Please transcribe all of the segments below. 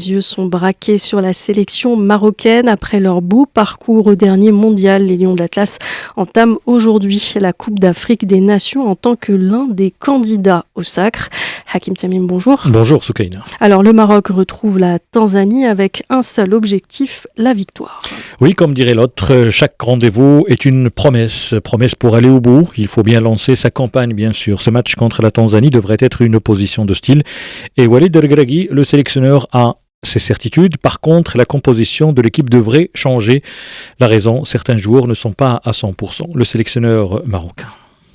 les yeux sont braqués sur la sélection marocaine. Après leur beau parcours au dernier mondial, les Lions de l'Atlas entament aujourd'hui la Coupe d'Afrique des Nations en tant que l'un des candidats au sacre. Hakim Tamim, bonjour. Bonjour Soukaina. Alors le Maroc retrouve la Tanzanie avec un seul objectif, la victoire. Oui, comme dirait l'autre, chaque rendez-vous est une promesse pour aller au bout. Il faut bien lancer sa campagne, bien sûr. Ce match contre la Tanzanie devrait être une opposition de style. Et Walid El-Regragui, le sélectionneur, a ses certitudes. Par contre, la composition de l'équipe devrait changer. La raison, certains joueurs ne sont pas à 100%. Le sélectionneur marocain.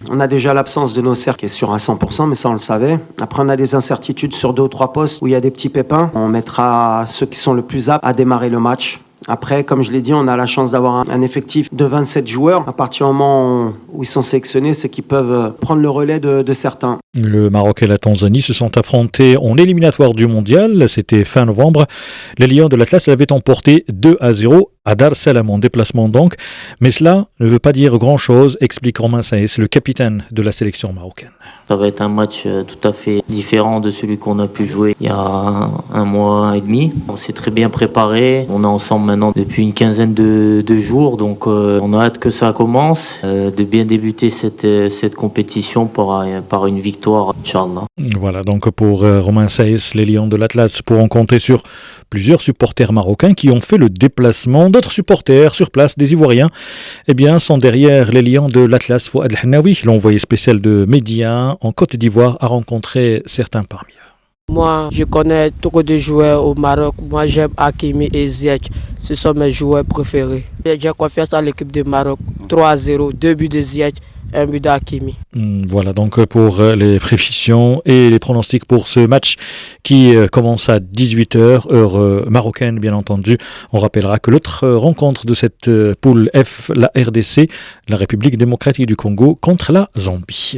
On a déjà l'absence de nos cercles qui est sur à 100%, mais ça on le savait. Après on a des incertitudes sur 2 ou 3 postes où il y a des petits pépins. On mettra ceux qui sont le plus aptes à démarrer le match. Après, comme je l'ai dit, on a la chance d'avoir un effectif de 27 joueurs. À partir du moment où ils sont sélectionnés, c'est qu'ils peuvent prendre le relais de certains. Le Maroc et la Tanzanie se sont affrontés en éliminatoire du mondial. C'était fin novembre. Les Lions de l'Atlas l'avaient emporté 2-0 à Dar es Salaam en déplacement donc. Mais cela ne veut pas dire grand-chose, explique Romain Saïs, le capitaine de la sélection marocaine. Ça va être un match tout à fait différent de celui qu'on a pu jouer il y a un mois et demi. On s'est très bien préparé. On est ensemble maintenant depuis une quinzaine de jours. Donc on a hâte que ça commence, de bien débuter cette compétition par une victoire, Inch'Allah. Voilà, donc pour Romain Saïs, les Lions de l'Atlas pourront compter sur plusieurs supporters marocains qui ont fait le déplacement. D'autres supporters sur place, des Ivoiriens, sont derrière les Lions de l'Atlas. Fouad El-Hennaoui, l'envoyé spécial de Média en Côte d'Ivoire, a rencontré certains parmi eux. Moi, je connais trop de joueurs au Maroc. Moi, j'aime Hakimi et Ziyech. Ce sont mes joueurs préférés. J'ai confiance à l'équipe du Maroc. 3-0, 2 buts de Ziyech, 1 but d'Hakimi. Voilà donc pour les prévisions et les pronostics pour ce match qui commence à 18h, heure marocaine bien entendu. On rappellera que l'autre rencontre de cette poule F, la RDC, la République démocratique du Congo, contre la Zambie.